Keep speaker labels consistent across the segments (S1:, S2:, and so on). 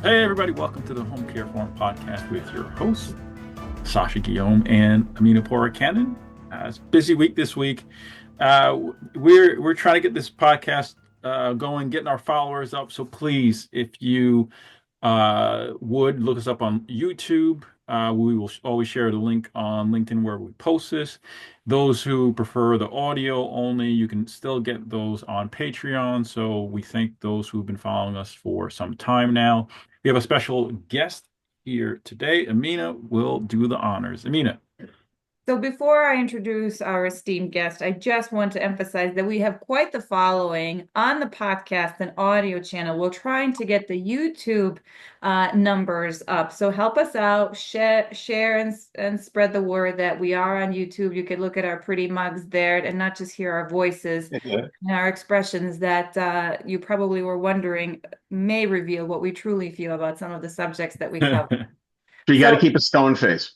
S1: Hey, everybody, welcome to the Home Care Forum podcast with your hosts, Sasha, Guillaume, and Emina Poricanin. It's a busy week this week. We're trying to get this podcast going, getting our followers up. So please, if you would look us up on YouTube. We will always share the link on LinkedIn where we post this. Those who prefer the audio only, you can still get those on Patreon. So we thank those who've been following us for some time now. We have a special guest here today. Emina will do the honors. Emina.
S2: So before I introduce our esteemed guest, I just want to emphasize that we have quite the following on the podcast and audio channel. We're trying to get the YouTube numbers up. So help us out, share and spread the word that we are on YouTube. You can look at our pretty mugs there and not just hear our voices
S3: Yeah.
S2: and our expressions that you probably were wondering may reveal what we truly feel about some of the subjects that we cover.
S3: So you got to
S2: So
S3: keep a stone face.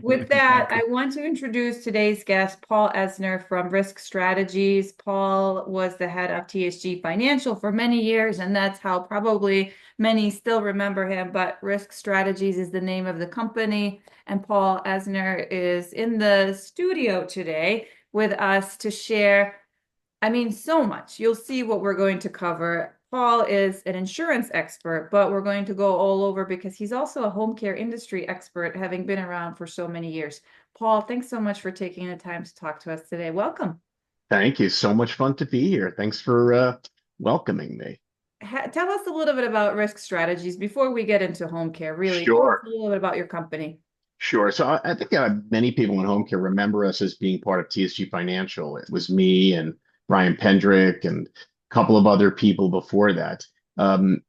S2: with that,
S1: Exactly.
S2: I want to introduce today's guest, Paul Essner from Risk Strategies. Paul was the head of TSG Financial for many years, and that's how probably many still remember him. But Risk Strategies is the name of the company, and Paul Essner is in the studio today with us to share so much. You'll see what we're going to cover. Paul is an insurance expert, but we're going to go all over because he's also a home care industry expert, having been around for so many years. Paul, thanks so much for taking the time to talk to us today. Welcome.
S3: Thank you. So much fun to be here. Thanks for welcoming me.
S2: Tell us a little bit about Risk Strategies before we get into home care. Really, tell us
S3: Sure.
S2: a little bit about your company.
S3: Sure. So I think many people in home care remember us as being part of TSG Financial. It was me and Ryan Pendrick and a couple of other people before that.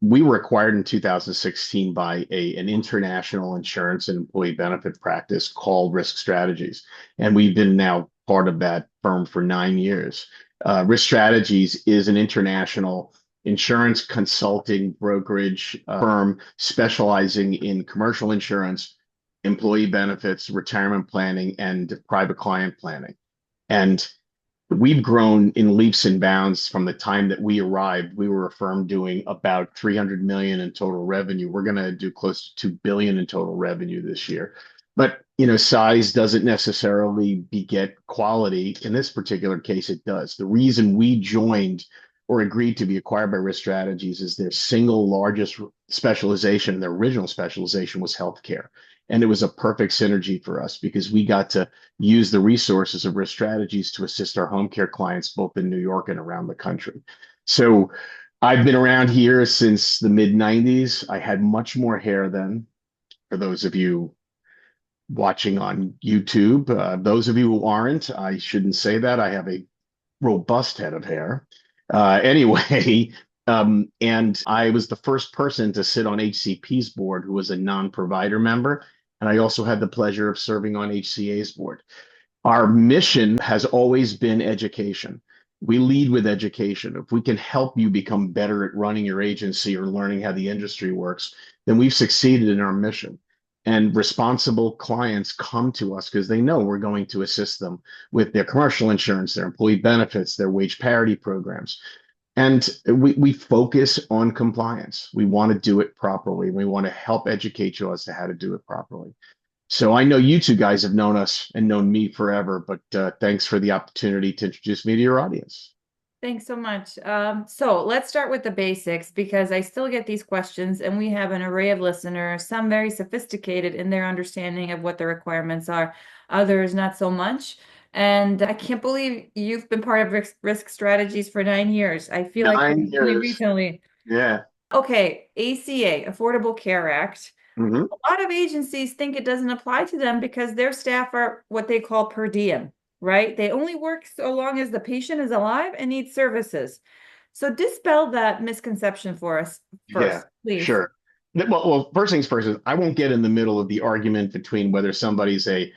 S3: We were acquired in 2016 by an international insurance and employee benefit practice called Risk Strategies. And we've been now part of that firm for 9 years. Risk Strategies is an international insurance consulting brokerage firm specializing in commercial insurance, employee benefits, retirement planning, and private client planning. And we've grown in leaps and bounds from the time that we arrived. We were a firm doing about 300 million in total revenue. We're going to do close to 2 billion in total revenue this year. But, size doesn't necessarily beget quality. In this particular case, it does. The reason we joined or agreed to be acquired by Risk Strategies is their single largest specialization, their original specialization was healthcare. And it was a perfect synergy for us because we got to use the resources of Risk Strategies to assist our home care clients both in New York and around the country. So I've been around here since the mid 90s. I had much more hair then. For those of you watching on YouTube, those of you who aren't, I shouldn't say that. I have a robust head of hair. Anyway, and I was the first person to sit on HCP's board who was a non-provider member. And I also had the pleasure of serving on HCA's board. Our mission has always been education. We lead with education. If we can help you become better at running your agency or learning how the industry works, then we've succeeded in our mission. And responsible clients come to us because they know we're going to assist them with their commercial insurance, their employee benefits, their wage parity programs. And we focus on compliance. We want to do it properly. We want to help educate you as to how to do it properly. So I know you two guys have known us and known me forever, but thanks for the opportunity to introduce me to your audience.
S2: Thanks so much. So let's start with the basics because I still get these questions, and we have an array of listeners, some very sophisticated in their understanding of what the requirements are, others not so much. And I can't believe you've been part of risk strategies for 9 years. I feel like
S3: Nine
S2: only
S3: years.
S2: recently.
S3: Yeah.
S2: Okay, ACA, Affordable Care Act.
S3: Hmm.
S2: A lot of agencies think it doesn't apply to them because their staff are what they call per diem, right? They only work so long as the patient is alive and needs services. So dispel that misconception for us
S3: Yeah,
S2: first, please.
S3: sure. Well, first things first is I won't get in the middle of the argument between whether somebody's a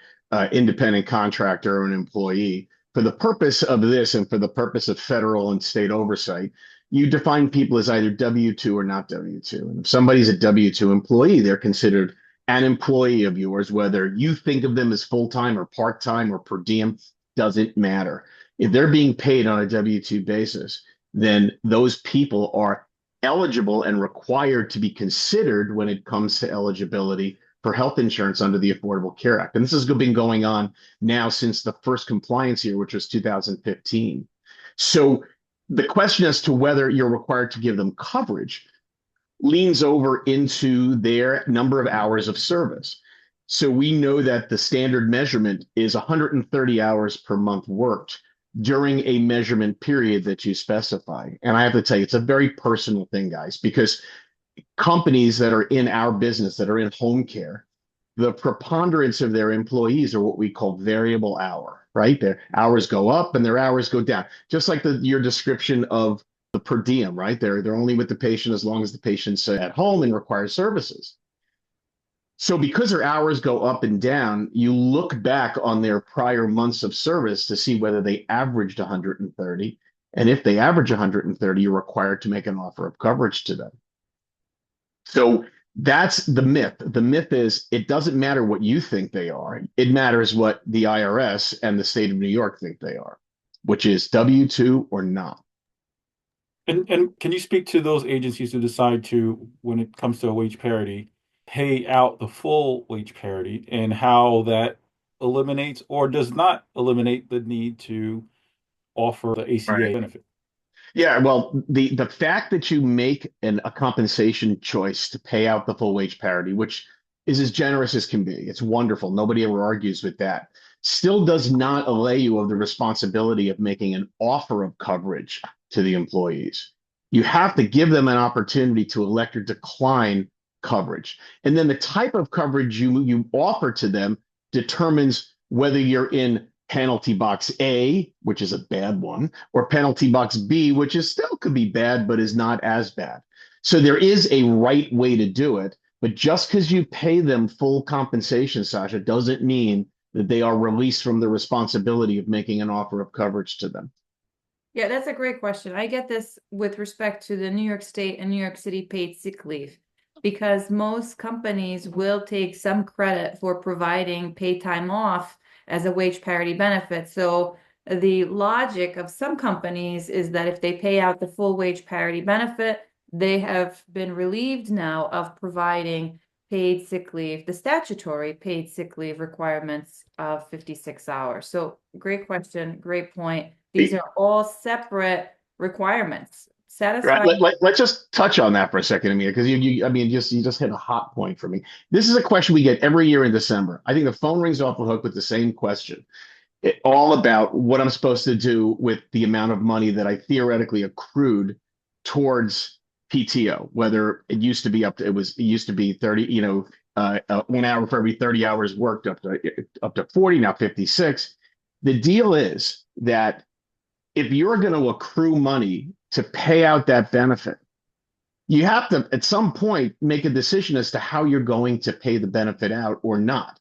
S3: independent contractor or an employee. For the purpose of this and for the purpose of federal and state oversight, you define people as either W-2 or not W-2. And if somebody's a W-2 employee, they're considered an employee of yours, whether you think of them as full-time or part-time or per diem, doesn't matter. If they're being paid on a W-2 basis, then those people are eligible and required to be considered when it comes to eligibility for health insurance under the Affordable Care Act. And this has been going on now since the first compliance year, which was 2015. So the question as to whether you're required to give them coverage leans over into their number of hours of service. So we know that the standard measurement is 130 hours per month worked during a measurement period that you specify. And I have to tell you, it's a very personal thing, guys, because companies that are in our business, that are in home care, the preponderance of their employees are what we call variable hour, right? Their hours go up and their hours go down. Just like your description of the per diem, right? They're only with the patient as long as the patient's at home and requires services. So because their hours go up and down, you look back on their prior months of service to see whether they averaged 130. And if they average 130, you're required to make an offer of coverage to them. So that's the myth. The myth is it doesn't matter what you think they are. It matters what the IRS and the state of New York think they are, which is W-2 or not.
S1: And can you speak to those agencies who decide to, when it comes to a wage parity, pay out the full wage parity, and how that eliminates or does not eliminate the need to offer the ACA benefit?
S3: Yeah, well, the fact that you make a compensation choice to pay out the full wage parity, which is as generous as can be, it's wonderful. Nobody ever argues with that. Still does not allay you of the responsibility of making an offer of coverage to the employees. You have to give them an opportunity to elect or decline coverage. And then the type of coverage you offer to them determines whether you're in penalty box A, which is a bad one, or penalty box B, which is still could be bad, but is not as bad. So there is a right way to do it. But just because you pay them full compensation, Sasha, doesn't mean that they are released from the responsibility of making an offer of coverage to them.
S2: Yeah, that's a great question. I get this with respect to the New York State and New York City paid sick leave, because most companies will take some credit for providing paid time off as a wage parity benefit. So the logic of some companies is that if they pay out the full wage parity benefit, they have been relieved now of providing paid sick leave, the statutory paid sick leave requirements of 56 hours. So great question, great point. These are all separate requirements.
S3: Right. Let's just touch on that for a second, Emina, because you just hit a hot point for me. This is a question we get every year in December. I think the phone rings off the hook with the same question, all about what I'm supposed to do with the amount of money that I theoretically accrued towards PTO. Whether it used to be it used to be 30, 1 hour for every 30 hours worked, up to 40, now 56. The deal is that if you're going to accrue money to pay out that benefit, you have to, at some point, make a decision as to how you're going to pay the benefit out or not.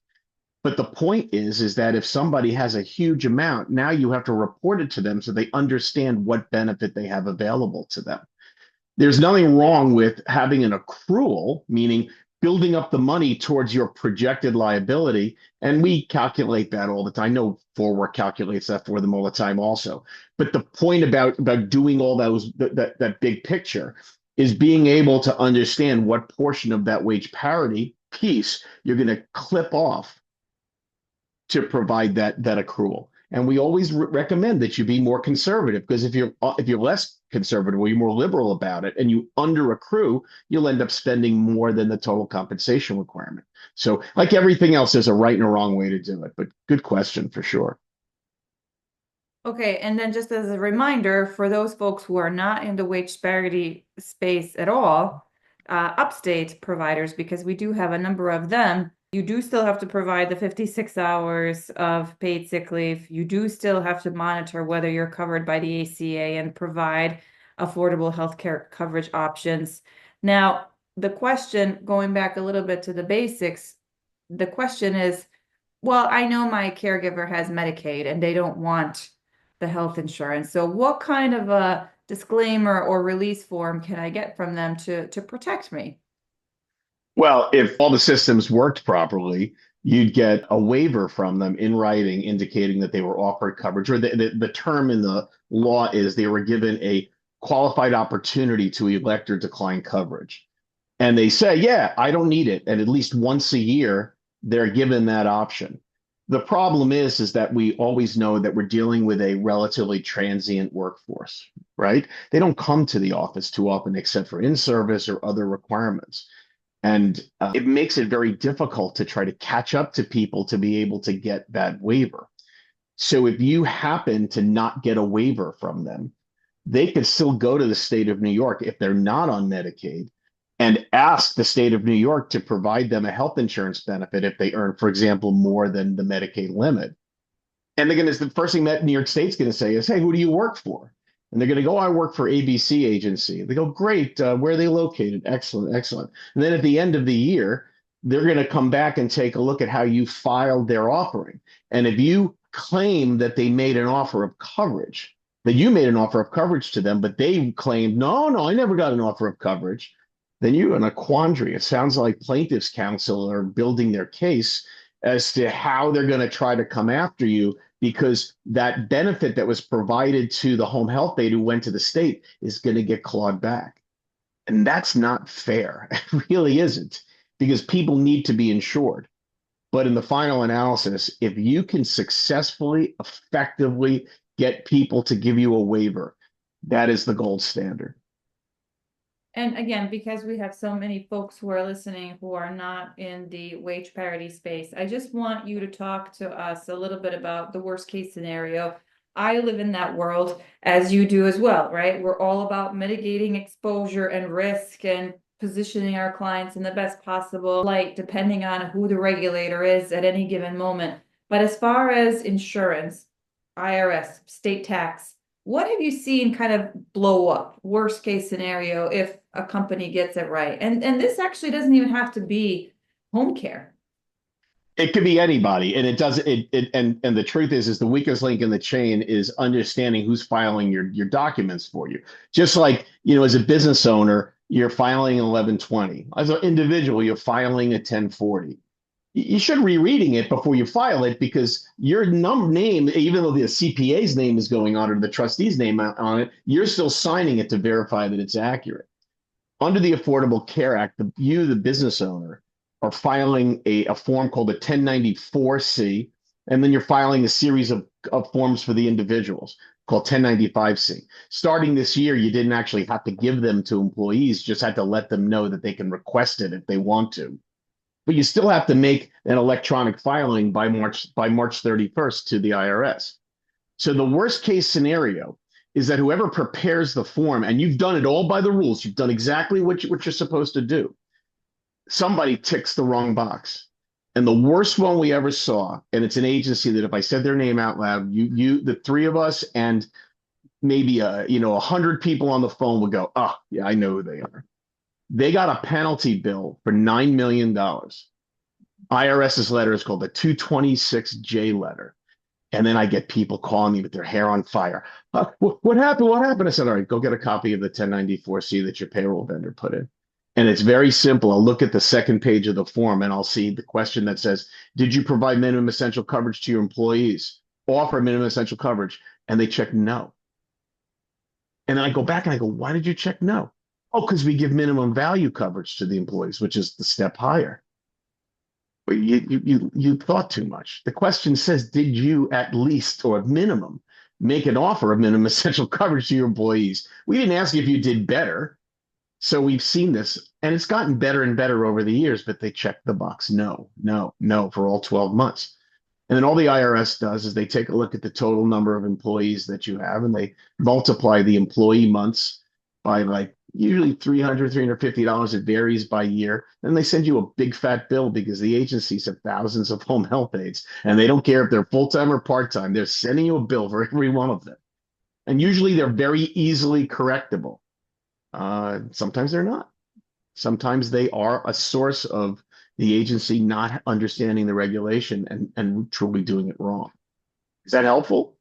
S3: But the point is that if somebody has a huge amount, now you have to report it to them so they understand what benefit they have available to them. There's nothing wrong with having an accrual, meaning building up the money towards your projected liability. And we calculate that all the time. I know Forward calculates that for them all the time also. But the point about doing all that big picture is being able to understand what portion of that wage parity piece you're going to clip off to provide that accrual. And we always recommend that you be more conservative, because if you're less conservative or you're more liberal about it and you under accrue, you'll end up spending more than the total compensation requirement. So like everything else, there's a right and a wrong way to do it, but good question for sure.
S2: Okay, and then just as a reminder, for those folks who are not in the wage parity space at all, upstate providers, because we do have a number of them, you do still have to provide the 56 hours of paid sick leave. You do still have to monitor whether you're covered by the ACA and provide affordable healthcare coverage options. Now, the question, going back a little bit to the basics, the question is, well, I know my caregiver has Medicaid and they don't want the health insurance. So what kind of a disclaimer or release form can I get from them to protect me?
S3: Well, if all the systems worked properly, you'd get a waiver from them in writing indicating that they were offered coverage, or the term in the law is they were given a qualified opportunity to elect or decline coverage. And they say, yeah, I don't need it. And at least once a year, they're given that option. The problem is that we always know that we're dealing with a relatively transient workforce, right? They don't come to the office too often except for in-service or other requirements. And it makes it very difficult to try to catch up to people to be able to get that waiver. So if you happen to not get a waiver from them, they could still go to the state of New York if they're not on Medicaid and ask the state of New York to provide them a health insurance benefit if they earn, for example, more than the Medicaid limit. And they're going to, the first thing that New York State's going to say is, hey, who do you work for? And they're going to go, I work for ABC agency. They go, great. Where are they located? Excellent, excellent. And then at the end of the year, they're going to come back and take a look at how you filed their offering. And if you claim that they made an offer of coverage, that you made an offer of coverage to them, but they claimed, no, I never got an offer of coverage, then you're in a quandary. It sounds like plaintiff's counsel are building their case as to how they're going to try to come after you because that benefit that was provided to the home health aide who went to the state is going to get clawed back. And that's not fair. It really isn't, because people need to be insured. But in the final analysis, if you can successfully, effectively get people to give you a waiver, that is the gold standard.
S2: And again, because we have so many folks who are listening who are not in the wage parity space, I just want you to talk to us a little bit about the worst case scenario. I live in that world, as you do as well, right? We're all about mitigating exposure and risk and positioning our clients in the best possible light, depending on who the regulator is at any given moment. But as far as insurance, IRS, state tax, what have you seen kind of blow up, worst case scenario, if a company gets it right? And this actually doesn't even have to be home care.
S3: It could be anybody, and it does it and the truth is the weakest link in the chain is understanding who's filing your documents for you. Just like, as a business owner, you're filing an 1120. As an individual, you're filing a 1040. You should be reading it before you file it, because your name, even though the CPA's name is going on or the trustee's name on it, you're still signing it to verify that it's accurate. Under the Affordable Care Act, you, the business owner, are filing a form called a 1094C, and then you're filing a series of forms for the individuals called 1095C. Starting this year, you didn't actually have to give them to employees, just had to let them know that they can request it if they want to. But you still have to make an electronic filing by March 31st to the IRS. So the worst case scenario is that whoever prepares the form, and you've done it all by the rules, you've done exactly what you're supposed to do, somebody ticks the wrong box. And the worst one we ever saw, and it's an agency that if I said their name out loud, the three of us and maybe 100 people on the phone would go, oh, yeah, I know who they are. They got a penalty bill for $9 million. IRS's letter is called the 226J letter. And then I get people calling me with their hair on fire. What happened? What happened? I said, all right, go get a copy of the 1094C that your payroll vendor put in. And it's very simple. I'll look at the second page of the form and I'll see the question that says, did you provide minimum essential coverage to your employees? Offer minimum essential coverage. And they check no. And then I go back and I go, why did you check no? Oh, because we give minimum value coverage to the employees, which is the step higher. But you thought too much. The question says, did you at least or at minimum make an offer of minimum essential coverage to your employees? We didn't ask you if you did better. So we've seen this, and it's gotten better and better over the years, but they check the box no for all 12 months. And then all the IRS does is they take a look at the total number of employees that you have, and they multiply the employee months by like usually $300, $350. It varies by year. Then they send you a big fat bill because the agencies have thousands of home health aides, and they don't care if they're full-time or part-time. They're sending you a bill for every one of them. And usually they're very easily correctable. Sometimes they're not. Sometimes they are a source of the agency not understanding the regulation and truly doing it wrong. Is that helpful?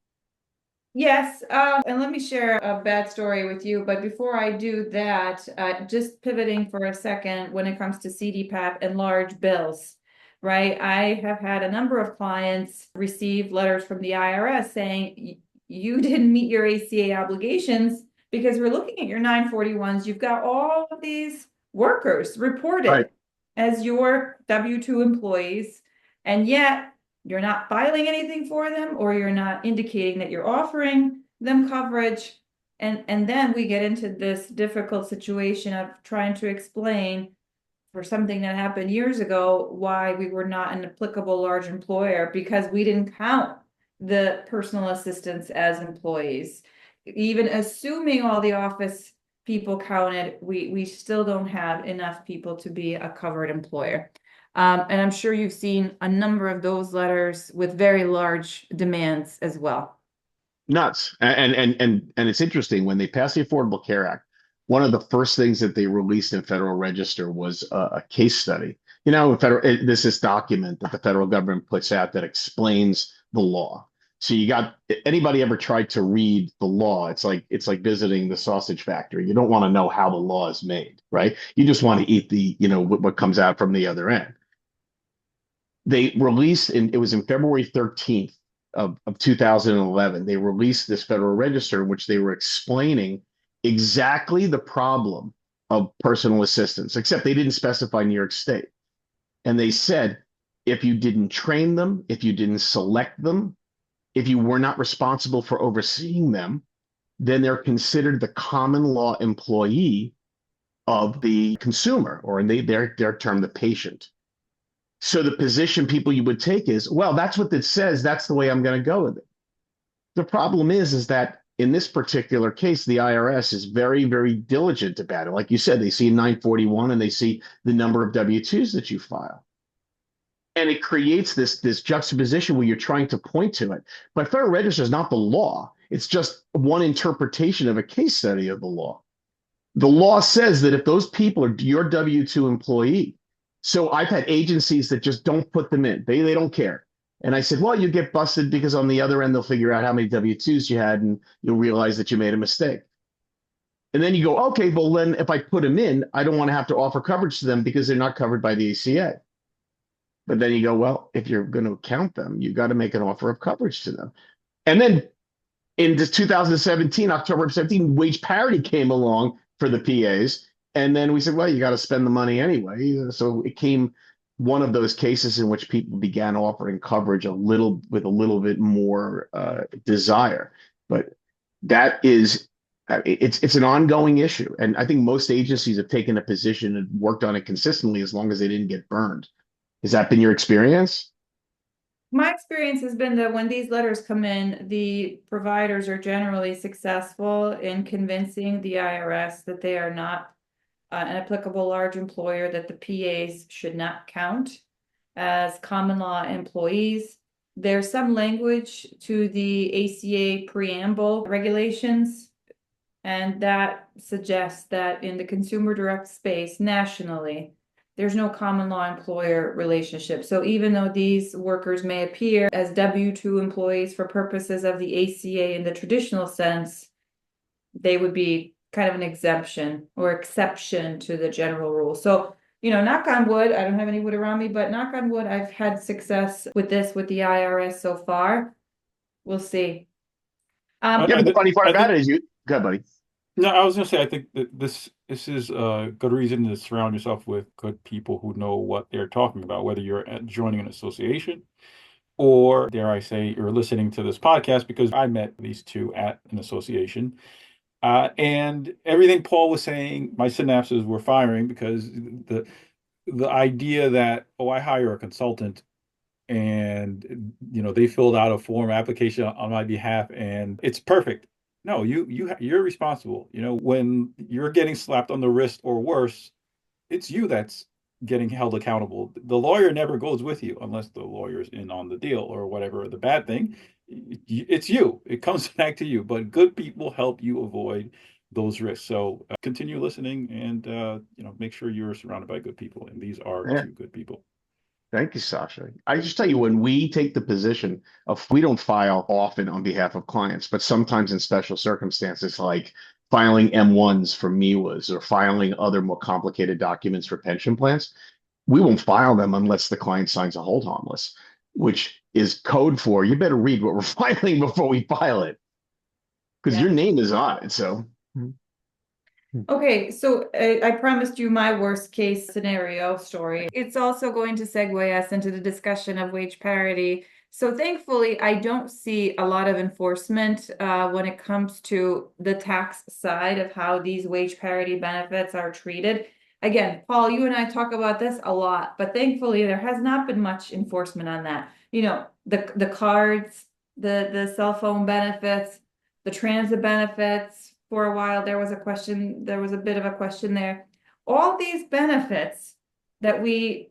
S2: Yes, and let me share a bad story with you. But before I do that, just pivoting for a second when it comes to CDPAP and large bills, right? I have had a number of clients receive letters from the IRS saying, you didn't meet your ACA obligations because we're looking at your 941s, you've got all of these workers reported
S3: Right.
S2: as your W-2 employees, and yet you're not filing anything for them, or you're not indicating that you're offering them coverage. And then we get into this difficult situation of trying to explain for something that happened years ago why we were not an applicable large employer, because we didn't count the personal assistants as employees. Even assuming all the office people counted, we still don't have enough people to be a covered employer. And I'm sure you've seen a number of those letters with very large demands as well.
S3: Nuts. And it's interesting, when they passed the Affordable Care Act, one of the first things that they released in Federal Register was a case study. This is document that the federal government puts out that explains the law. So anybody ever tried to read the law? It's like visiting the sausage factory. You don't want to know how the law is made, right? You just want to eat what comes out from the other end. They released it was in February 13th of 2011. They released this Federal Register in which they were explaining exactly the problem of personal assistance, except they didn't specify New York State. And they said, if you didn't train them, if you didn't select them, if you were not responsible for overseeing them, then they're considered the common law employee of the consumer, or in their term, the patient. So the position people you would take is, well, that's what it says. That's the way I'm going to go with it. The problem is that in this particular case, the IRS is very, very diligent about it. Like you said, they see 941 and they see the number of W-2s that you file. And it creates this juxtaposition where you're trying to point to it. But Federal Register is not the law. It's just one interpretation of a case study of the law. The law says that if those people are your W-2 employee, so I've had agencies that just don't put them in. They don't care. And I said, well, you get busted because on the other end, they'll figure out how many W-2s you had and you'll realize that you made a mistake. And then you go, okay, well, then if I put them in, I don't want to have to offer coverage to them because they're not covered by the ACA. But then you go, well, if you're going to count them, you got to make an offer of coverage to them. And then in 2017, October of 17, wage parity came along for the PAs. And then we said, well, you got to spend the money anyway. So it came one of those cases in which people began offering coverage with a little bit more desire. But that is, it's an ongoing issue. And I think most agencies have taken a position and worked on it consistently as long as they didn't get burned. Has that been your experience?
S2: My experience has been that when these letters come in, the providers are generally successful in convincing the IRS that they are not an applicable large employer, that the PAs should not count as common law employees. There's some language to the ACA preamble regulations, and that suggests that in the consumer direct space nationally, there's no common law employer relationship. So even though these workers may appear as W-2 employees for purposes of the ACA in the traditional sense, they would be kind of an exemption or exception to the general rule. So, knock on wood, I don't have any wood around me, but knock on wood, I've had success with the IRS so far. We'll see.
S3: Yeah, but the funny part about it is go ahead, buddy.
S1: No, I was going to say, I think that this is a good reason to surround yourself with good people who know what they're talking about, whether you're joining an association or, dare I say, you're listening to this podcast, because I met these two at an association. And everything Paul was saying, my synapses were firing, because the idea that, I hire a consultant and they filled out a form application on my behalf and it's perfect. No, you're responsible. When you're getting slapped on the wrist or worse, it's you that's getting held accountable. The lawyer never goes with you unless the lawyer's in on the deal or whatever the bad thing. It's you. It comes back to you. But good people help you avoid those risks. So continue listening and make sure you're surrounded by good people. And these are two good people.
S3: Thank you, Sasha. I just tell you, when we take the position of, we don't file often on behalf of clients, but sometimes in special circumstances, like filing M1s for MIWAs or filing other more complicated documents for pension plans, we won't file them unless the client signs a hold harmless, which is code for, you better read what we're filing before we file it, because your name is on it. So Mhm.
S2: Okay, so I promised you my worst case scenario story. It's also going to segue us into the discussion of wage parity. So thankfully, I don't see a lot of enforcement when it comes to the tax side of how these wage parity benefits are treated. Again, Paul, you and I talk about this a lot, but thankfully there has not been much enforcement on that. You know, the cards, the cell phone benefits, the transit benefits. For a while, there was a bit of a question there. All these benefits that we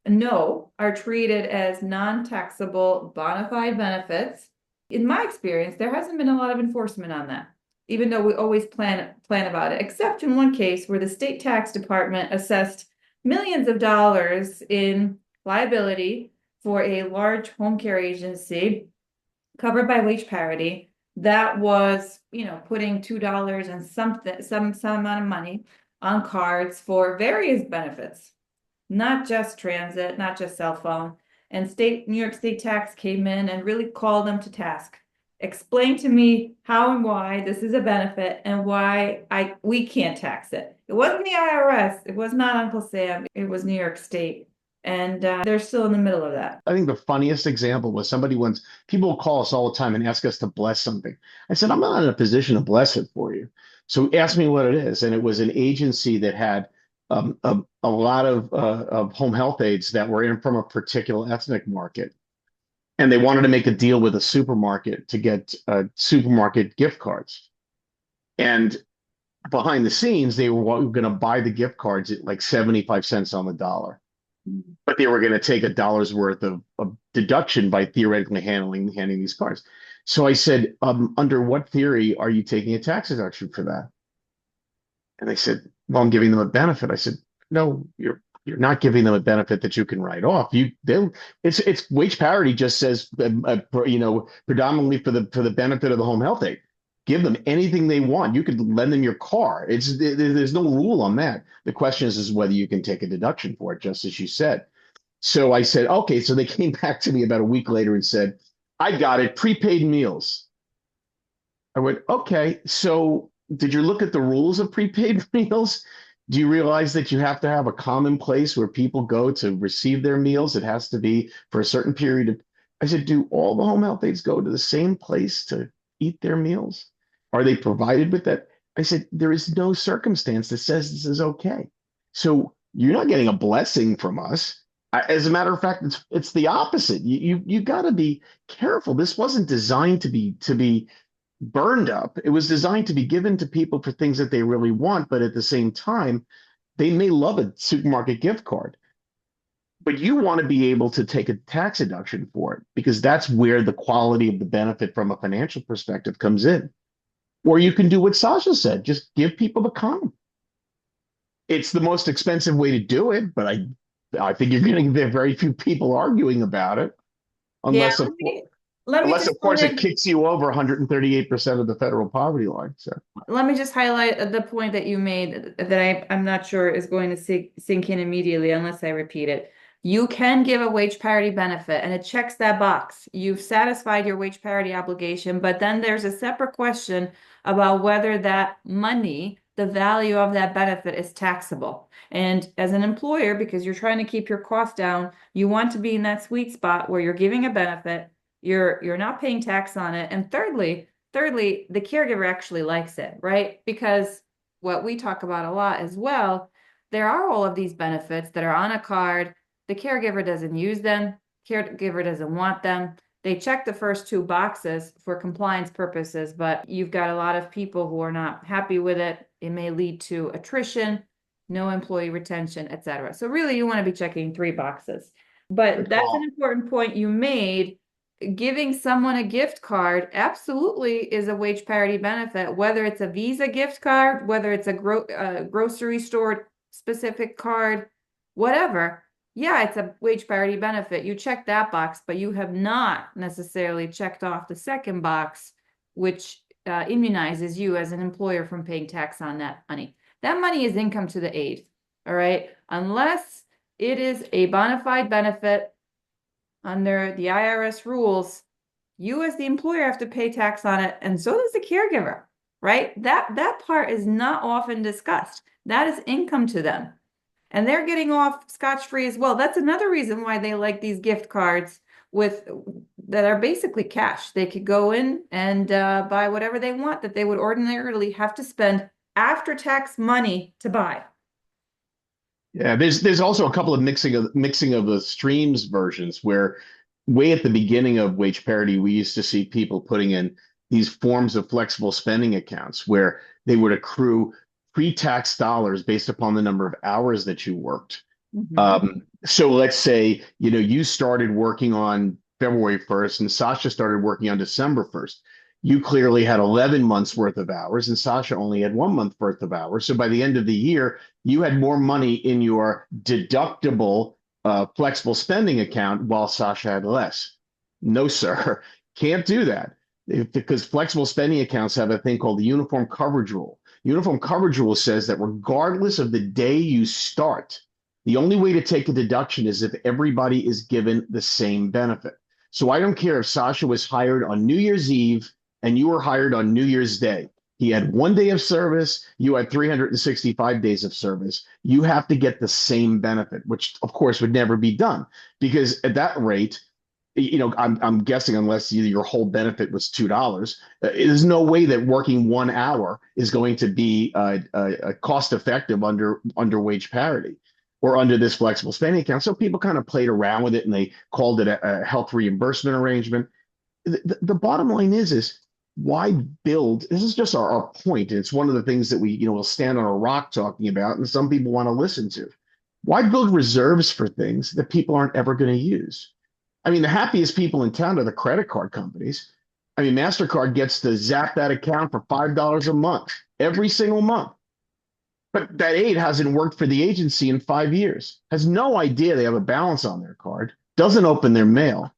S2: know are treated as non-taxable bona fide benefits. In my experience, there hasn't been a lot of enforcement on that, even though we always plan about it, except in one case where the state tax department assessed millions of dollars in liability for a large home care agency covered by wage parity that was, putting $2 and some amount of money on cards for various benefits, not just transit, not just cell phone. And New York State tax came in and really called them to task. Explain to me how and why this is a benefit and why we can't tax it. It wasn't the IRS. It was not Uncle Sam. It was New York State. And they're still in the middle of that.
S3: I think the funniest example was somebody once, people call us all the time and ask us to bless something. I said, I'm not in a position to bless it for you. So ask me what it is. And it was an agency that had a lot of home health aides that were in from a particular ethnic market. And they wanted to make a deal with a supermarket to get supermarket gift cards. And behind the scenes, they were going to buy the gift cards at like 75 cents on the dollar. But they were going to take $1 worth of deduction by theoretically handing these cards. So I said, under what theory are you taking a tax deduction for that? And they said, well, I'm giving them a benefit. I said, no, you're not giving them a benefit that you can write off. It's wage parity just says, predominantly for the benefit of the home health aide. Give them anything they want. You could lend them your car. There's no rule on that. The question is whether you can take a deduction for it, just as you said. So I said, okay. So they came back to me about a week later and said, I got it, prepaid meals. I went, okay. So did you look at the rules of prepaid meals? Do you realize that you have to have a common place where people go to receive their meals? It has to be for a certain period of. I said, do all the home health aides go to the same place to eat their meals? Are they provided with that? I said, there is no circumstance that says this is okay. So you're not getting a blessing from us. As a matter of fact, it's the opposite. You got to be careful. This wasn't designed to be burned up. It was designed to be given to people for things that they really want, but at the same time, they may love a supermarket gift card. But you want to be able to take a tax deduction for it because that's where the quality of the benefit from a financial perspective comes in. Or you can do what Sasha said, just give people the condom. It's the most expensive way to do it, but I think you're going to get very few people arguing about it,
S2: Yeah,
S3: unless
S2: let me
S3: unless
S2: just
S3: of course
S2: point
S3: it kicks you over 138% of the federal poverty line. So
S2: let me just highlight the point that you made that I'm not sure is going to sink in immediately unless I repeat it. You can give a wage parity benefit and it checks that box. You've satisfied your wage parity obligation, but then there's a separate question about whether that money, the value of that benefit is taxable. And as an employer, because you're trying to keep your costs down, you want to be in that sweet spot where you're giving a benefit, you're not paying tax on it. And thirdly, the caregiver actually likes it, right? Because what we talk about a lot as well, there are all of these benefits that are on a card. The caregiver doesn't use them. Caregiver doesn't want them. They check the first two boxes for compliance purposes, but you've got a lot of people who are not happy with it. It may lead to attrition, no employee retention, etc. So really you want to be checking three boxes. But that's an important point you made. Giving someone a gift card absolutely is a wage parity benefit, whether it's a Visa gift card, whether it's a grocery store specific card, whatever. Yeah, it's a wage parity benefit. You check that box, but you have not necessarily checked off the second box, which immunizes you as an employer from paying tax on that money. That money is income to the aide, all right? Unless it is a bona fide benefit under the IRS rules, you as the employer have to pay tax on it, and so does the caregiver. right? That part is not often discussed. That is income to them. And they're getting off scotch-free as well. That's another reason why they like these gift cards with that are basically cash. They could go in and buy whatever they want that they would ordinarily have to spend after-tax money to buy.
S3: Yeah, there's also a couple of mixing of the streams versions where way at the beginning of wage parity, we used to see people putting in these forms of flexible spending accounts where they would accrue pre-tax dollars based upon the number of hours that you worked. So let's say, you started working on February 1st and Sasha started working on December 1st. You clearly had 11 months worth of hours and Sasha only had 1 month worth of hours. So by the end of the year, you had more money in your deductible flexible spending account while Sasha had less. No, sir, can't do that because flexible spending accounts have a thing called the uniform coverage rule. Uniform coverage rule says that regardless of the day you start, the only way to take a deduction is if everybody is given the same benefit. So I don't care if Sasha was hired on New Year's Eve and you were hired on New Year's Day. He had 1 day of service, you had 365 days of service. You have to get the same benefit, which of course would never be done because at that rate, I'm guessing unless your whole benefit was $2, there's no way that working 1 hour is going to be cost effective under wage parity or under this flexible spending account. So people kind of played around with it and they called it a health reimbursement arrangement. The bottom line is why build? This is just our point. It's one of the things that we, will stand on a rock talking about, and some people want to listen to. Why build reserves for things that people aren't ever going to use? I mean, the happiest people in town are the credit card companies. I mean, MasterCard gets to zap that account for $5 a month, every single month. But that aid hasn't worked for the agency in 5 years, has no idea they have a balance on their card, doesn't open their mail.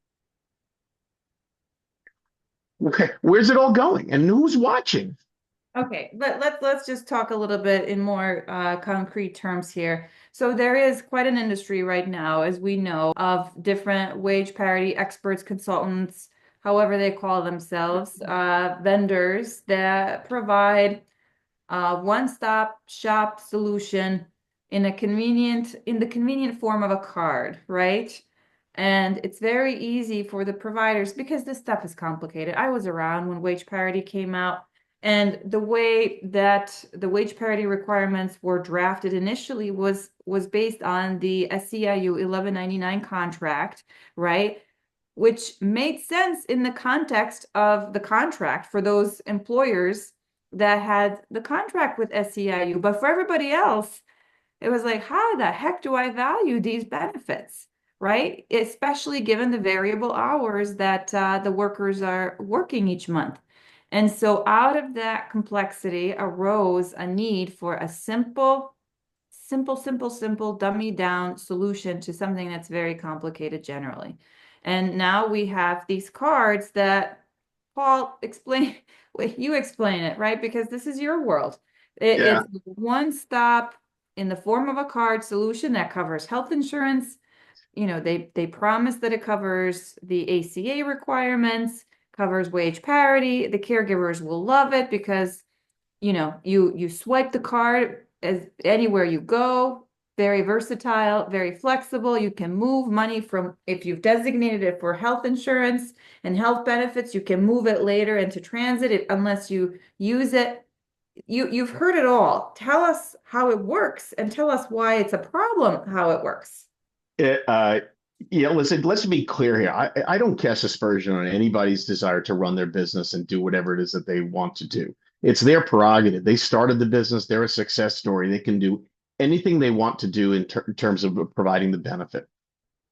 S3: Where's it all going? And who's watching?
S2: Okay, let's just talk a little bit in more concrete terms here. So there is quite an industry right now, as we know, of different wage parity experts, consultants, however they call themselves, vendors that provide one-stop shop solution in the convenient form of a card, right? And it's very easy for the providers because this stuff is complicated. I was around when wage parity came out, and the way that the wage parity requirements were drafted initially was based on the SEIU 1199 contract, right? Which made sense in the context of the contract for those employers that had the contract with SEIU. But for everybody else, it was like, how the heck do I value these benefits, right? Especially given the variable hours that the workers are working each month. And so out of that complexity arose a need for a simple, dummy down solution to something that's very complicated generally. And now we have these cards that Paul you explain it, right? Because this is your world.
S3: Yeah.
S2: It's one stop in the form of a card solution that covers health insurance. They promise that it covers the ACA requirements, covers wage parity. The caregivers will love it because, you swipe the card as anywhere you go, very versatile, very flexible. You can move money from, if you've designated it for health insurance and health benefits, you can move it later into transit unless you use it. You've heard it all. Tell us how it works and tell us why it's a problem, how it works.
S3: Listen, let's be clear here. I don't cast aspersion on anybody's desire to run their business and do whatever it is that they want to do. It's their prerogative. They started the business. They're a success story. They can do anything they want to do in terms of providing the benefit.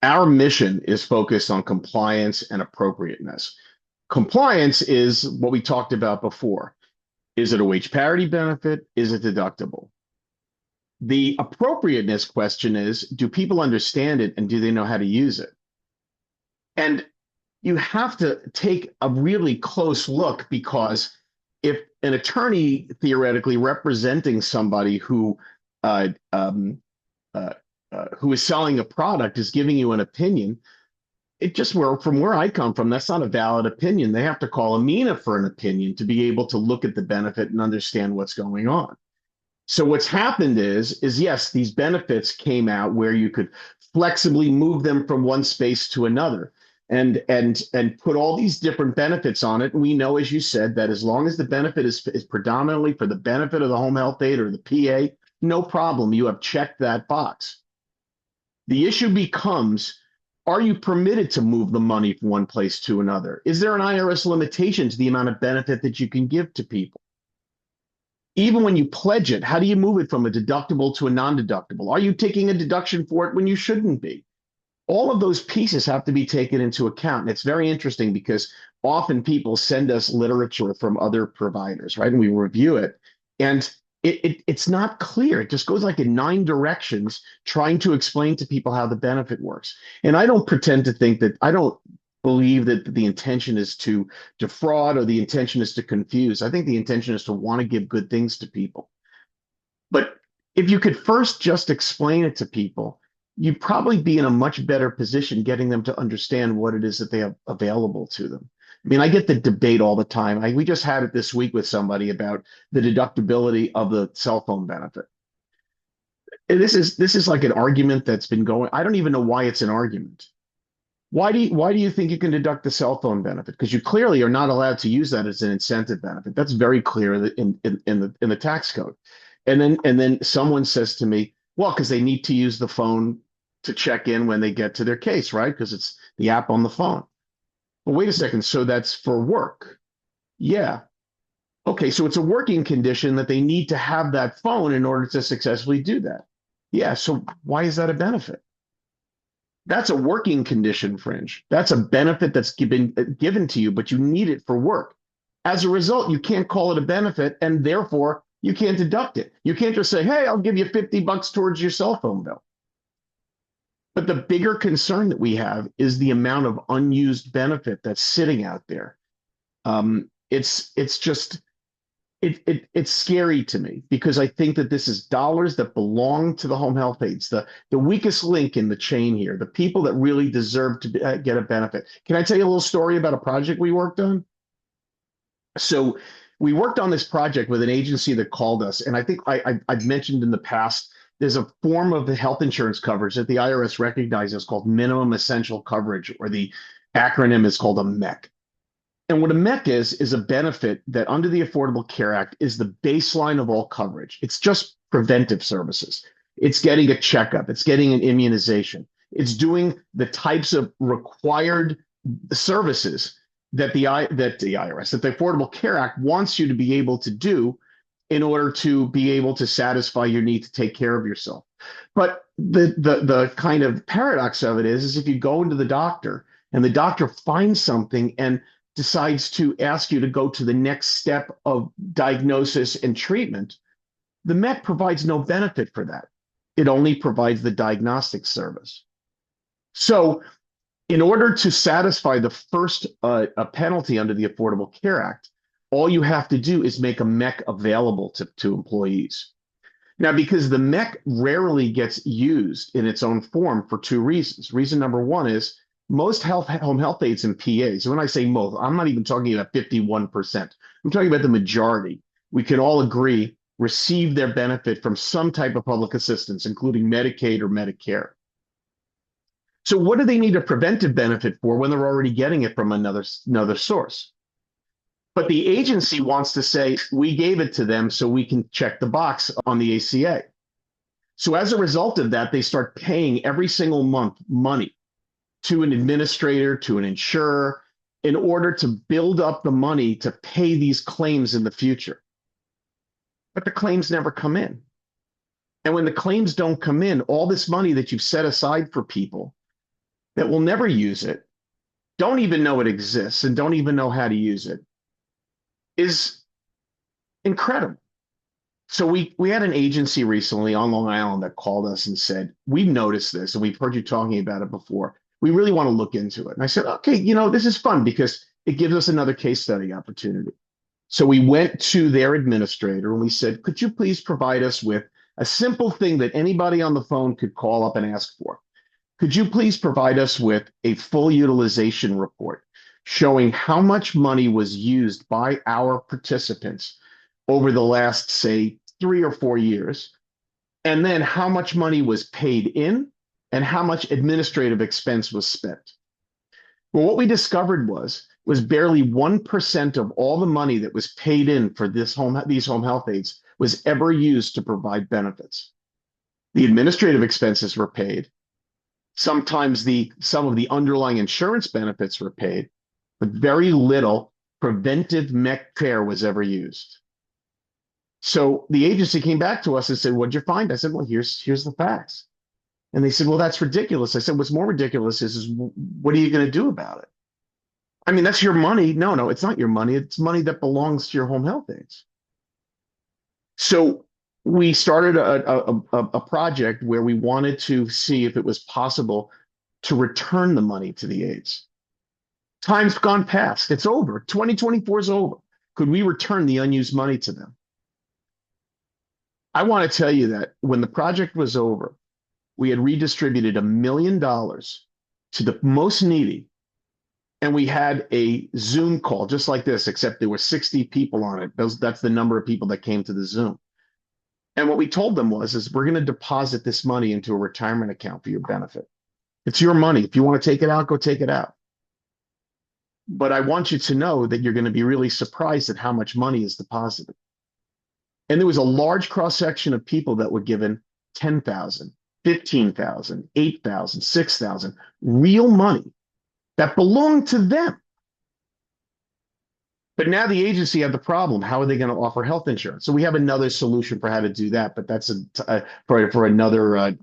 S3: Our mission is focused on compliance and appropriateness. Compliance is what we talked about before. Is it a wage parity benefit? Is it deductible? The appropriateness question is, do people understand it and do they know how to use it? And you have to take a really close look because if an attorney theoretically representing somebody who is selling a product is giving you an opinion, it just from where I come from, that's not a valid opinion. They have to call Emina for an opinion to be able to look at the benefit and understand what's going on. So what's happened is yes, these benefits came out where you could flexibly move them from one space to another and put all these different benefits on it. And we know, as you said, that as long as the benefit is predominantly for the benefit of the home health aide or the PA, no problem. You have checked that box. The issue becomes, are you permitted to move the money from one place to another? Is there an IRS limitation to the amount of benefit that you can give to people? Even when you pledge it, how do you move it from a deductible to a non-deductible? Are you taking a deduction for it when you shouldn't be? All of those pieces have to be taken into account. And it's very interesting because often people send us literature from other providers, right? And we review it. And it's not clear. It just goes like in 9 directions trying to explain to people how the benefit works. And I don't pretend to think that, I don't believe that the intention is to defraud or the intention is to confuse. I think the intention is to want to give good things to people. But if you could first just explain it to people, you'd probably be in a much better position getting them to understand what it is that they have available to them. I mean, I get the debate all the time. We just had it this week with somebody about the deductibility of the cell phone benefit. And this is like an argument that's been going. I don't even know why it's an argument. Why do you think you can deduct the cell phone benefit? Because you clearly are not allowed to use that as an incentive benefit. That's very clear in the tax code. And then someone says to me, well, because they need to use the phone to check in when they get to their case, right? Because it's the app on the phone. Well, wait a second. So that's for work. Yeah. Okay, so it's a working condition that they need to have that phone in order to successfully do that. Yeah, so why is that a benefit? That's a working condition, Fringe. That's a benefit that's given to you, but you need it for work. As a result, you can't call it a benefit, and therefore you can't deduct it. You can't just say, hey, I'll give you $50 towards your cell phone bill. But the bigger concern that we have is the amount of unused benefit that's sitting out there. It's scary to me because I think that this is dollars that belong to the home health aides, the weakest link in the chain here, the people that really deserve to get a benefit. Can I tell you a little story about a project we worked on? So we worked on this project with an agency that called us, and I think I've mentioned in the past, there's a form of the health insurance coverage that the IRS recognizes called minimum essential coverage, or the acronym is called a MEC. And what a MEC is a benefit that under the Affordable Care Act is the baseline of all coverage. It's just preventive services. It's getting a checkup. It's getting an immunization. It's doing the types of required services that the IRS, that the Affordable Care Act wants you to be able to do in order to be able to satisfy your need to take care of yourself. But the kind of paradox of it is if you go into the doctor and the doctor finds something and decides to ask you to go to the next step of diagnosis and treatment, the MEC provides no benefit for that. It only provides the diagnostic service. So in order to satisfy the first a penalty under the Affordable Care Act, all you have to do is make a MEC available to employees. Now, because the MEC rarely gets used in its own form for 2 reasons. Reason number 1 is most home health aides and PAs, and when I say most, I'm not even talking about 51%. I'm talking about the majority. We can all agree receive their benefit from some type of public assistance, including Medicaid or Medicare. So what do they need a preventive benefit for when they're already getting it from another source? But the agency wants to say, we gave it to them so we can check the box on the ACA. So as a result of that, they start paying every single month money to an administrator, to an insurer, in order to build up the money to pay these claims in the future. But the claims never come in. And when the claims don't come in, all this money that you've set aside for people that will never use it, don't even know it exists, and don't even know how to use it, is incredible. So we had an agency recently on Long Island that called us and said, we've noticed this and we've heard you talking about it before. We really want to look into it. And I said, okay, this is fun because it gives us another case study opportunity. So we went to their administrator and we said, could you please provide us with a simple thing that anybody on the phone could call up and ask for? Could you please provide us with a full utilization report showing how much money was used by our participants over the last, say, 3 or 4 years, and then how much money was paid in and how much administrative expense was spent? Well, what we discovered was barely 1% of all the money that was paid in for these home health aides was ever used to provide benefits. The administrative expenses were paid. Sometimes some of the underlying insurance benefits were paid, but very little preventive mech care was ever used. So the agency came back to us and said, "What'd you find?" I said, "Well, here's the facts." And they said, "Well, that's ridiculous." I said, "What's more ridiculous is what are you going to do about it? I mean, that's your money." "No, no, it's not your money. It's money that belongs to your home health aides." So we started a project where we wanted to see if it was possible to return the money to the aides. Time's gone past. It's over. 2024 is over. Could we return the unused money to them? I want to tell you that when the project was over, we had redistributed $1 million to the most needy. And we had a Zoom call just like this, except there were 60 people on it. That's the number of people that came to the Zoom. And what we told them is we're going to deposit this money into a retirement account for your benefit. It's your money. If you want to take it out, go take it out. But I want you to know that you're going to be really surprised at how much money is deposited. And there was a large cross section of people that were given 10,000, 15,000, 8,000, 6,000, real money that belonged to them. But now the agency had the problem. How are they going to offer health insurance? So we have another solution for how to do that, but that's for another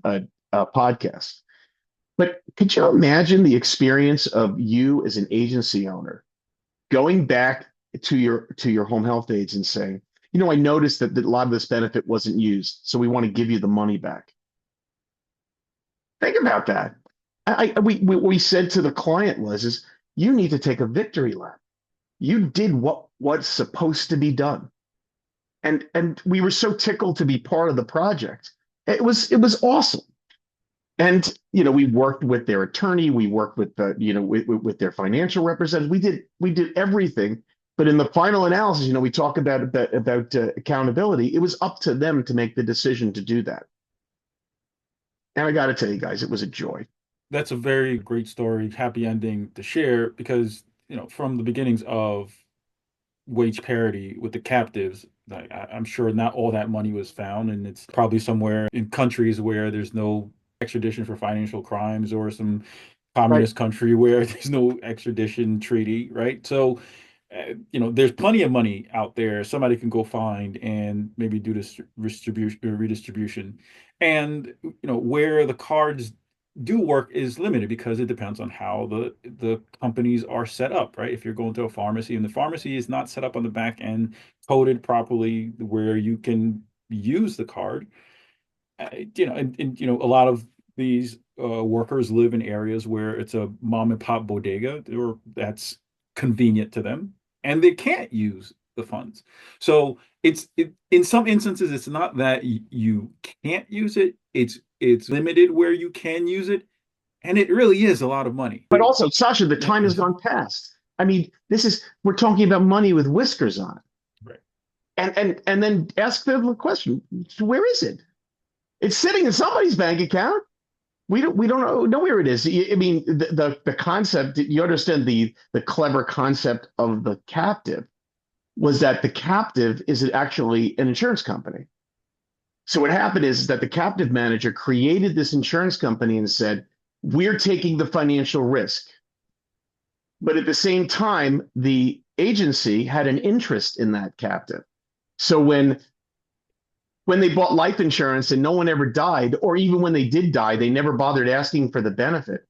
S3: podcast. But could you imagine the experience of you as an agency owner going back to your home health aides and saying, I noticed that a lot of this benefit wasn't used, so we want to give you the money back. Think about that. What we said to the client is you need to take a victory lap. You did what's supposed to be done. And we were so tickled to be part of the project. It was awesome. And we worked with their attorney, we worked with with their financial representative. We did everything. But in the final analysis, we talk about accountability. It was up to them to make the decision to do that. And I got to tell you guys, it was a joy.
S1: That's a very great story, happy ending to share because, from the beginnings of wage parity with the captives, I'm sure not all that money was found, and it's probably somewhere in countries where there's no extradition for financial crimes or some communist country where there's no extradition treaty, right? So, there's plenty of money out there somebody can go find and maybe do this redistribution. And, where the cards do work is limited because it depends on how the companies are set up, right? If you're going to a pharmacy and the pharmacy is not set up on the back end, coded properly where you can use the card, a lot of these workers live in areas where it's a mom and pop bodega or that's convenient to them and they can't use the funds. So in some instances, it's not that you can't use it. It's limited where you can use it. And it really is a lot of money.
S3: But also, Sasha, the time has gone past. I mean, we're talking about money with whiskers on it.
S1: Right.
S3: And then ask them the question, where is it? It's sitting in somebody's bank account. We don't know where it is. I mean, the concept, you understand the clever concept of the captive was that the captive is actually an insurance company. So what happened is that the captive manager created this insurance company and said, we're taking the financial risk. But at the same time, the agency had an interest in that captive. So when they bought life insurance and no one ever died, or even when they did die, they never bothered asking for the benefit.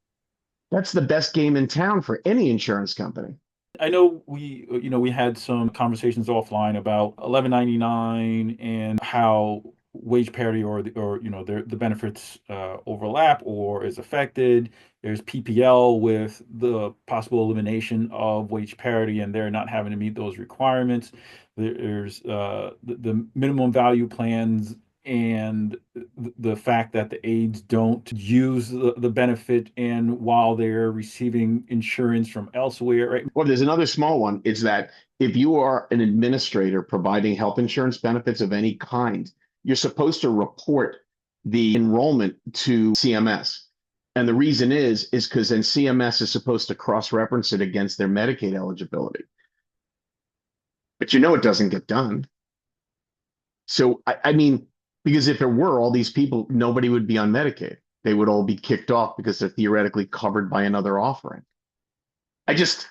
S3: That's the best game in town for any insurance company.
S1: I know we had some conversations offline about 1199 and how wage parity or the benefits overlap or is affected. There's PPL with the possible elimination of wage parity and they're not having to meet those requirements. There's the minimum value plans and the fact that the aides don't use the benefit and while they're receiving insurance from elsewhere, right?
S3: Well, there's another small one. It's that if you are an administrator providing health insurance benefits of any kind, you're supposed to report the enrollment to CMS. And the reason is because then CMS is supposed to cross-reference it against their Medicaid eligibility. But it doesn't get done. So, I mean, because if there were all these people, nobody would be on Medicaid. They would all be kicked off because they're theoretically covered by another offering. Just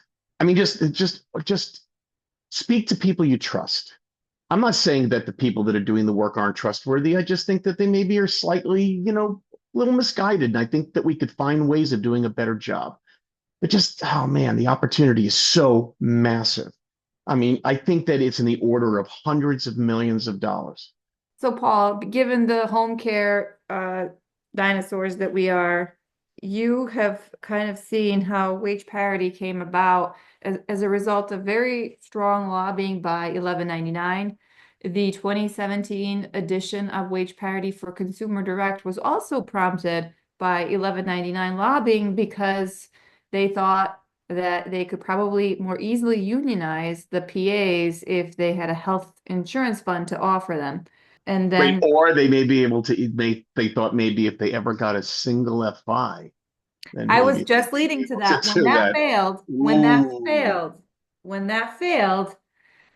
S3: speak to people you trust. I'm not saying that the people that are doing the work aren't trustworthy. I just think that they maybe are slightly, a little misguided. And I think that we could find ways of doing a better job. But just, oh man, the opportunity is so massive. I mean, I think that it's in the order of hundreds of millions of dollars.
S2: So Paul, given the home care dinosaurs that we are, you have kind of seen how wage parity came about as a result of very strong lobbying by 1199. The 2017 edition of Wage Parity for Consumer Direct was also prompted by 1199 lobbying because they thought that they could probably more easily unionize the PAs if they had a health insurance fund to offer them. And then
S3: or they may be able to, they thought maybe if they ever got a single FI, then
S2: I was
S3: maybe
S2: just leading to that.
S3: to
S2: When that failed,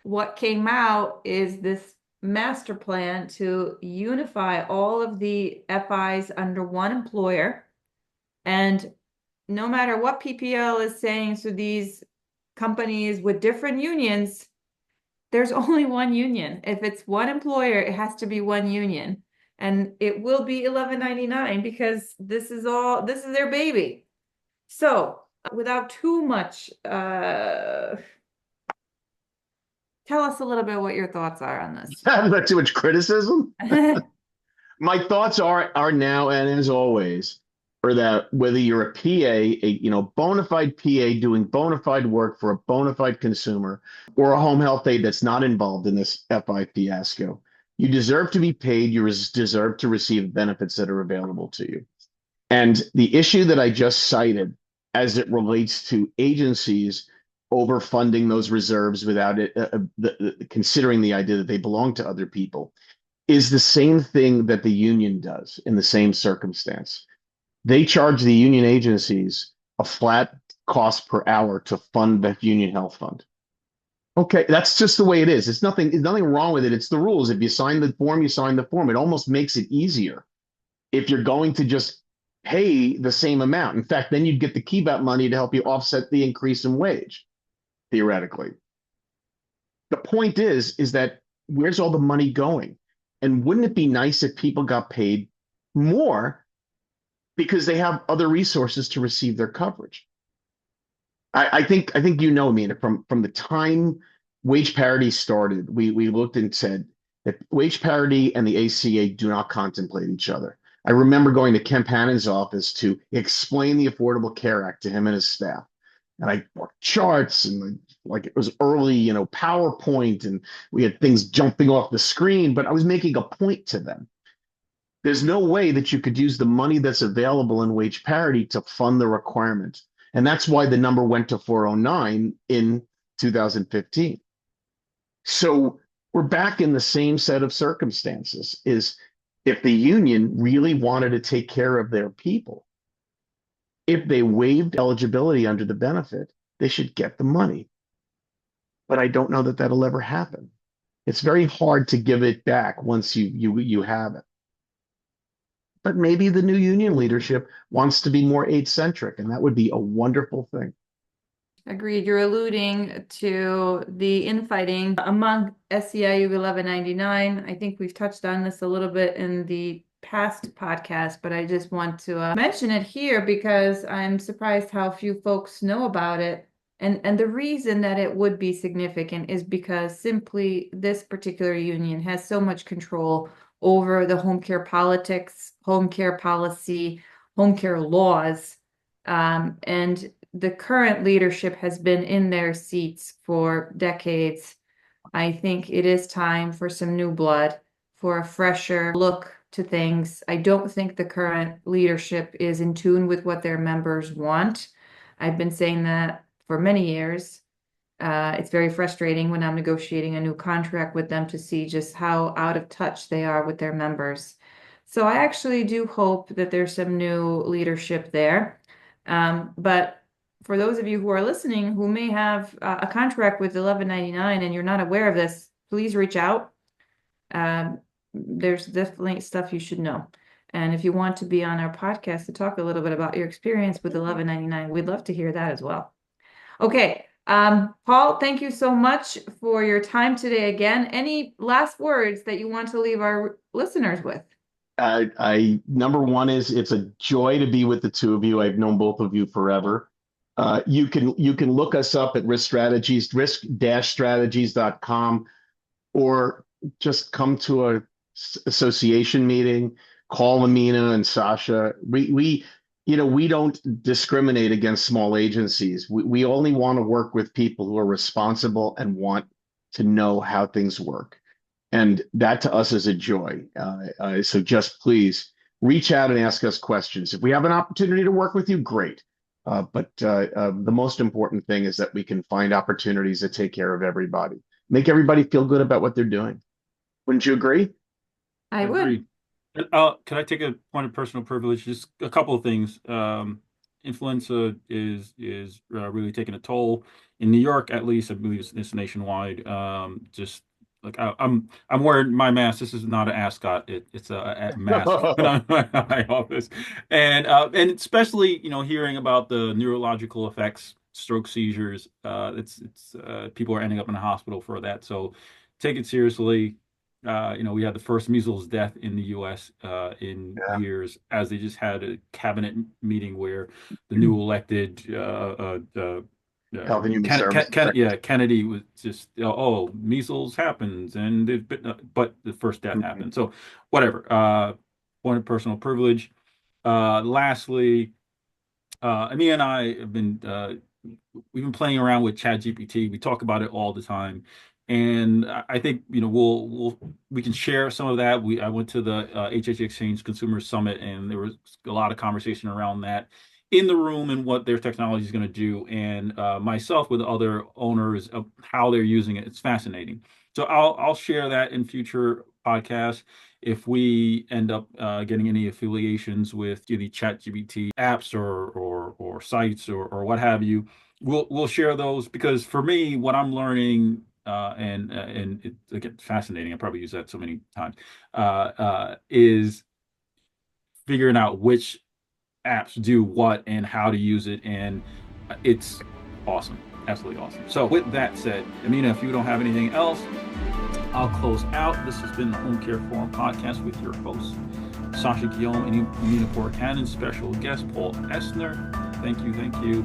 S2: what came out is this master plan to unify all of the FIs under one employer. And no matter what PPL is saying to these companies with different unions, there's only one union. If it's one employer, it has to be one union. And it will be 1199 because this is their baby. So without too much, tell us a little bit what your thoughts are on this.
S3: Not too much criticism. My thoughts are now and as always are that whether you're a PA, a bona fide PA doing bona fide work for a bona fide consumer, or a home health aide that's not involved in this FI fiasco, you deserve to be paid. You deserve to receive benefits that are available to you. And the issue that I just cited, as it relates to agencies overfunding those reserves without it, considering the idea that they belong to other people, is the same thing that the union does in the same circumstance. They charge the union agencies a flat cost per hour to fund the union health fund. Okay, that's just the way it is. There's nothing wrong with it. It's the rules. If you sign the form, you sign the form. It almost makes it easier if you're going to just pay the same amount. In fact, then you'd get the keep-out money to help you offset the increase in wage, theoretically. The point is that where's all the money going? And wouldn't it be nice if people got paid more because they have other resources to receive their coverage? I think Emina, from the time wage parity started, we looked and said that wage parity and the ACA do not contemplate each other. I remember going to Kemp Hannon's office to explain the Affordable Care Act to him and his staff. And I worked charts and like it was early, PowerPoint, and we had things jumping off the screen, but I was making a point to them. There's no way that you could use the money that's available in wage parity to fund the requirement. And that's why the number went to 409 in 2015. So we're back in the same set of circumstances. Is if the union really wanted to take care of their people, if they waived eligibility under the benefit, they should get the money. But I don't know that that'll ever happen. It's very hard to give it back once you have it. But maybe the new union leadership wants to be more aide-centric, and that would be a wonderful thing.
S2: Agreed. You're alluding to the infighting among SEIU 1199. I think we've touched on this a little bit in the past podcast, but I just want to mention it here because I'm surprised how few folks know about it. And the reason that it would be significant is because simply this particular union has so much control over the home care politics, home care policy, home care laws, and the current leadership has been in their seats for decades. I think it is time for some new blood, for a fresher look to things. I don't think the current leadership is in tune with what their members want. I've been saying that for many years. It's very frustrating when I'm negotiating a new contract with them to see just how out of touch they are with their members. So I actually do hope that there's some new leadership there. But for those of you who are listening who may have a contract with 1199 and you're not aware of this, please reach out. There's definitely stuff you should know. And if you want to be on our podcast to talk a little bit about your experience with 1199, we'd love to hear that as well. Okay. Paul, thank you so much for your time today again. Any last words that you want to leave our listeners with?
S3: Number one is it's a joy to be with the two of you. I've known both of you forever. You can look us up at risk strategies, risk-strategies.com, or just come to a association meeting, call Emina and Sasha. We don't discriminate against small agencies. We only want to work with people who are responsible and want to know how things work. And that to us is a joy. So just please reach out and ask us questions. If we have an opportunity to work with you, great. But the most important thing is that we can find opportunities to take care of everybody, make everybody feel good about what they're doing. Wouldn't you agree?
S2: I would.
S1: Agreed. Can I take a point of personal privilege? Just a couple of things. Influenza is really taking a toll in New York, at least. I believe it's nationwide. Just like I'm wearing my mask. This is not an ascot. It's a mask in my office, and especially hearing about the neurological effects, stroke, seizures. It's people are ending up in the hospital for that. So take it seriously. We had the first measles death in the U.S. In years, as they just had a cabinet meeting where the new elected
S3: Health and Human Services.
S1: Kennedy was just measles happens, and but the first death happened. So whatever. Point of personal privilege. Lastly, Emina and I have we've been playing around with ChatGPT. We talk about it all the time. And I think we can share some of that. I went to the HH Exchange Consumer Summit, and there was a lot of conversation around that in the room and what their technology is going to do. And myself with other owners of how they're using it. It's fascinating. So I'll share that in future podcasts. If we end up getting any affiliations with the ChatGPT apps or sites or what have you, we'll share those, because for me, what I'm learning. And it gets fascinating. I probably use that so many times. Is figuring out which apps do what and how to use it, and it's awesome, absolutely awesome. So with that said, Emina, if you don't have anything else, I'll close out. This has been the Home Care Forum podcast with your hosts, Sasha, Guillaume, and Emina Poricanin, special guest Paul Essner. Thank you.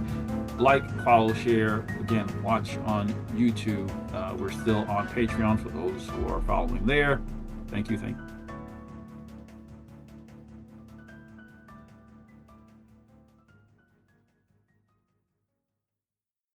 S1: Like, follow, share. Again, watch on YouTube. We're still on Patreon for those who are following there. Thank you.